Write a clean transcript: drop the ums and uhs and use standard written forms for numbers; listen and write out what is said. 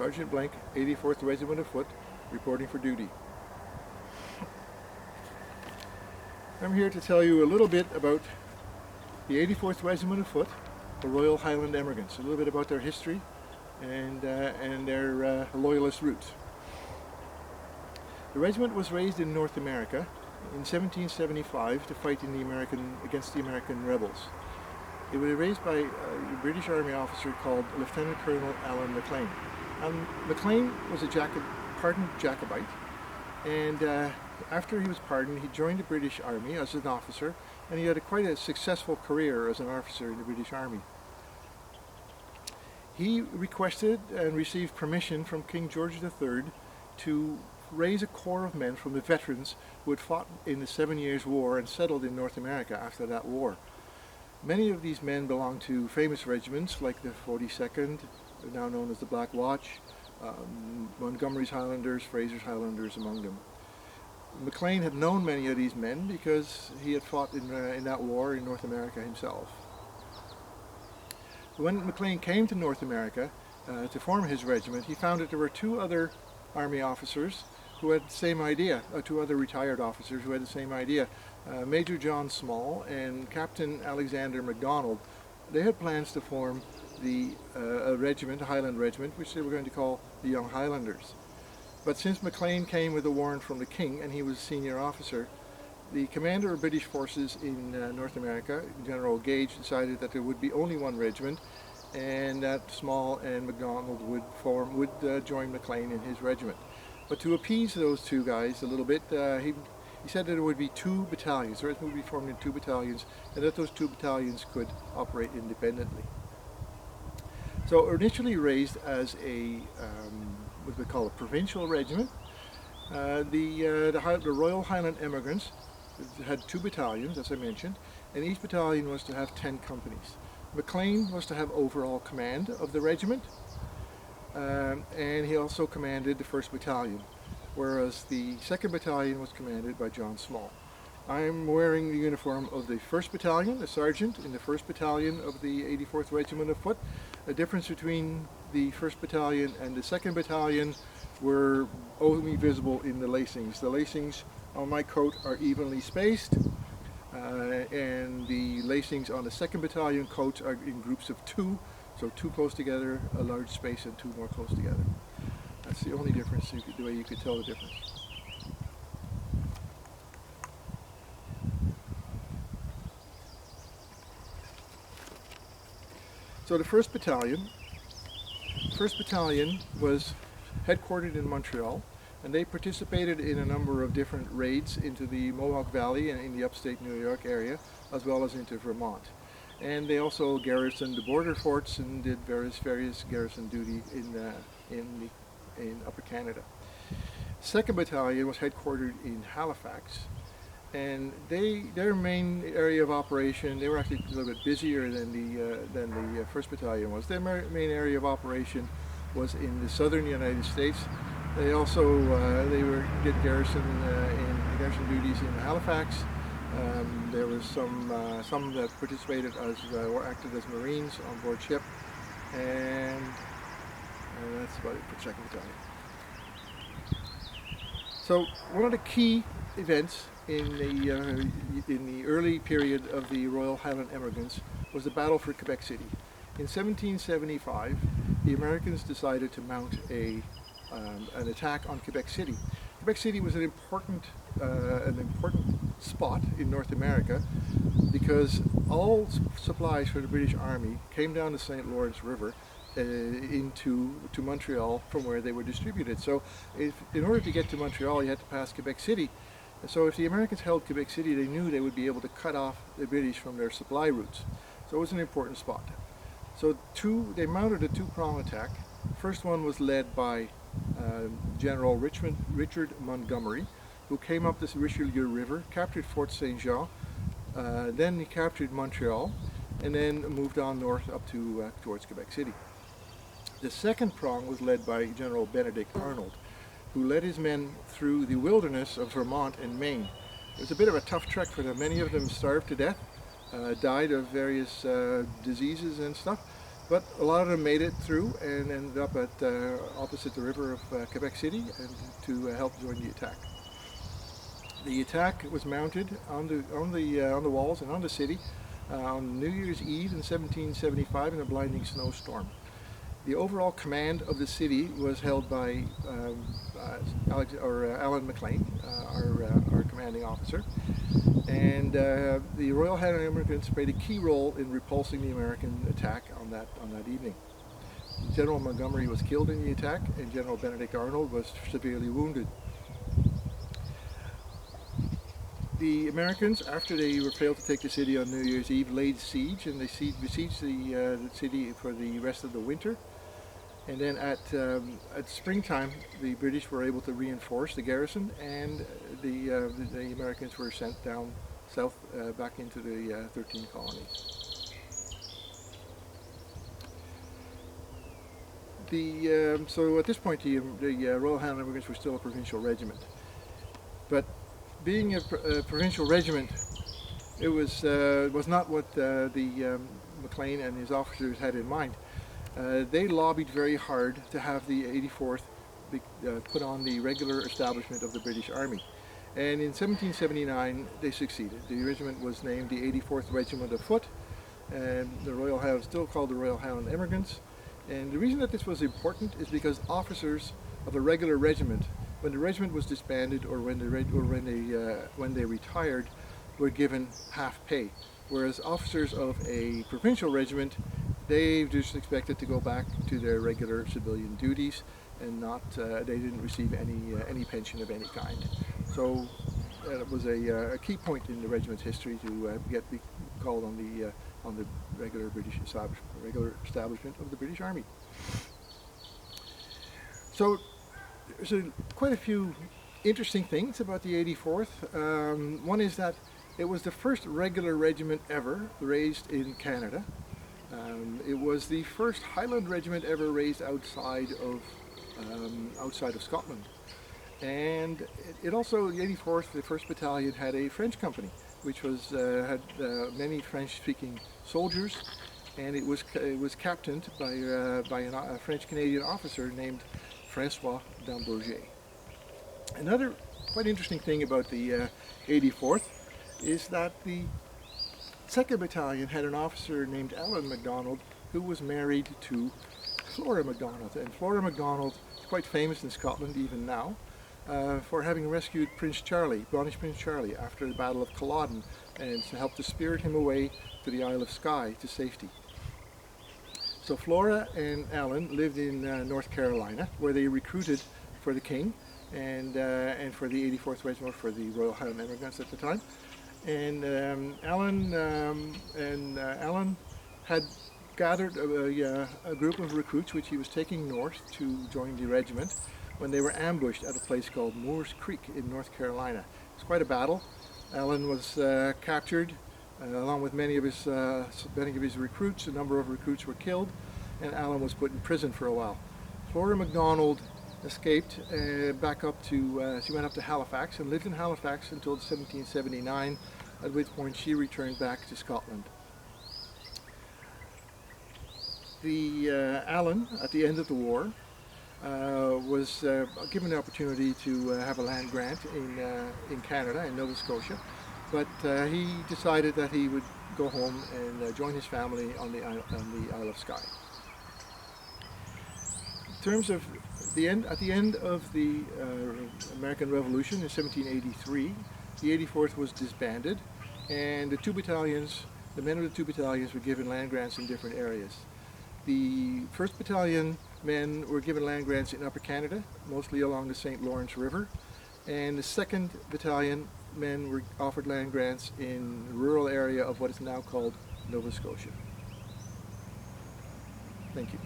Sergeant Blank, 84th Regiment of Foot, reporting for duty. I'm here to tell you a little bit about the 84th Regiment of Foot, the Royal Highland Emigrants, a little bit about their history and their loyalist roots. The regiment was raised in North America in 1775 to fight against the American rebels. It was raised by a British Army officer called Lieutenant Colonel Alan Maclean. Maclean was a pardoned Jacobite, and after he was pardoned, he joined the British Army as an officer, and he had quite a successful career as an officer in the British Army. He requested and received permission from King George III to raise a corps of men from the veterans who had fought in the 7 Years' War and settled in North America after that war. Many of these men belonged to famous regiments like the 42nd, now known as the Black Watch, Montgomery's Highlanders, Fraser's Highlanders among them. Maclean had known many of these men because he had fought in that war in North America himself. When Maclean came to North America to form his regiment, he found that there were two other Army officers who had the same idea, two other retired officers who had the same idea. Major John Small and Captain Alexander MacDonald. They had plans to form a regiment, a Highland regiment, which they were going to call the Young Highlanders. But since Maclean came with a warrant from the King and he was a senior officer, the commander of British forces in North America, General Gage, decided that there would be only one regiment, and that Small and MacDonald would join Maclean in his regiment. But to appease those two guys a little bit, he said that there would be two battalions. The regiment would be formed in two battalions, and that those two battalions could operate independently. So initially raised as what we call a provincial regiment, the Royal Highland Emigrants had two battalions, as I mentioned, and each battalion was to have 10 companies. Maclean was to have overall command of the regiment, and he also commanded the 1st Battalion, whereas the 2nd Battalion was commanded by John Small. I'm wearing the uniform of the 1st Battalion, a sergeant in the 1st Battalion of the 84th Regiment of Foot. The difference between the 1st Battalion and the 2nd Battalion were only visible in the lacings. The lacings on my coat are evenly spaced, and the lacings on the 2nd Battalion coats are in groups of 2, so 2 close together, a large space, and 2 more close together. That's the only difference, the way you could tell the difference. So the 1st Battalion was headquartered in Montreal, and they participated in a number of different raids into the Mohawk Valley and in the upstate New York area, as well as into Vermont. And they also garrisoned the border forts and did various garrison duty in Upper Canada. 2nd Battalion was headquartered in Halifax, and their main area of operation, they were actually a little bit busier than the 1st Battalion was. Their main area of operation was in the southern United States. They also did garrison duties in Halifax. There was some that participated or acted as Marines on board ship, and that's about it for 2nd Battalion. So one of the key events in the early period of the Royal Highland Emigrants was the Battle for Quebec City. In 1775, the Americans decided to mount an attack on Quebec City. Quebec City was an important spot in North America because all supplies for the British Army came down the St. Lawrence River to Montreal from where they were distributed. So in order to get to Montreal, you had to pass Quebec City. So if the Americans held Quebec City, they knew they would be able to cut off the British from their supply routes. So it was an important spot. So they mounted a two-pronged attack. First one was led by General Richard Montgomery, who came up this Richelieu River, captured Fort St. Jean, then he captured Montreal, and then moved on north up towards Quebec City. The second prong was led by General Benedict Arnold, who led his men through the wilderness of Vermont and Maine. It was a bit of a tough trek for them. Many of them starved to death, died of various diseases and stuff, But a lot of them made it through and ended up at opposite the river of Quebec City and to help join the attack. The attack was mounted on the walls and on the city on New Year's Eve in 1775 in a blinding snowstorm. The overall command of the city was held by Alan McLean, our commanding officer, and the Royal Highland Emigrants played a key role in repulsing the American attack on that evening. General Montgomery was killed in the attack, and General Benedict Arnold was severely wounded. The Americans, after they failed to take the city on New Year's Eve, laid siege, and they besieged the city for the rest of the winter. And then at springtime, the British were able to reinforce the garrison, and the Americans were sent down south back into the 13 colonies. So at this point, the Royal Highland Emigrants were still a provincial regiment, but being a provincial regiment, it was not what McLean and his officers had in mind. They lobbied very hard to have the 84th put on the regular establishment of the British Army. And in 1779 they succeeded. The regiment was named the 84th Regiment of Foot, and the still called the Royal Highland Emigrants. And the reason that this was important is because officers of a regular regiment, when the regiment was disbanded or when they retired, were given half pay, whereas officers of a provincial regiment, they just expected to go back to their regular civilian duties, and they didn't receive any pension of any kind. So it was a key point in the regiment's history to be called on the regular establishment of the British Army. So there's quite a few interesting things about the 84th. One is that it was the first regular regiment ever raised in Canada. It was the first Highland regiment ever raised outside of Scotland. And it also, the 84th, the 1st Battalion, had a French company, which had many French-speaking soldiers, and it was captained by a French-Canadian officer named François d'Ambourgé. Another quite interesting thing about the 84th is that the 2nd Battalion had an officer named Alan MacDonald who was married to Flora MacDonald. And Flora MacDonald is quite famous in Scotland even now for having rescued Prince Charlie, British Prince Charlie, after the Battle of Culloden, and helped to spirit him away to the Isle of Skye to safety. So Flora and Alan lived in North Carolina, where they recruited for the King and for the 84th Regiment, for the Royal Highland Emigrants at the time. And Alan had gathered a group of recruits which he was taking north to join the regiment when they were ambushed at a place called Moores Creek in North Carolina. It's quite a battle. Alan was captured along with many of his recruits. A number of recruits were killed, and Alan was put in prison for a while. Flora MacDonald escaped back up to, she went up to Halifax and lived in Halifax until 1779, at which point she returned back to Scotland. Alan, at the end of the war, was given the opportunity to have a land grant in Canada, in Nova Scotia, but he decided that he would go home and join his family on the Isle of Skye. In terms of at the end of the American Revolution in 1783, the 84th was disbanded, and the men of the two battalions were given land grants in different areas. The 1st Battalion men were given land grants in Upper Canada, mostly along the St. Lawrence River, and the 2nd Battalion men were offered land grants in the rural area of what is now called Nova Scotia. Thank you.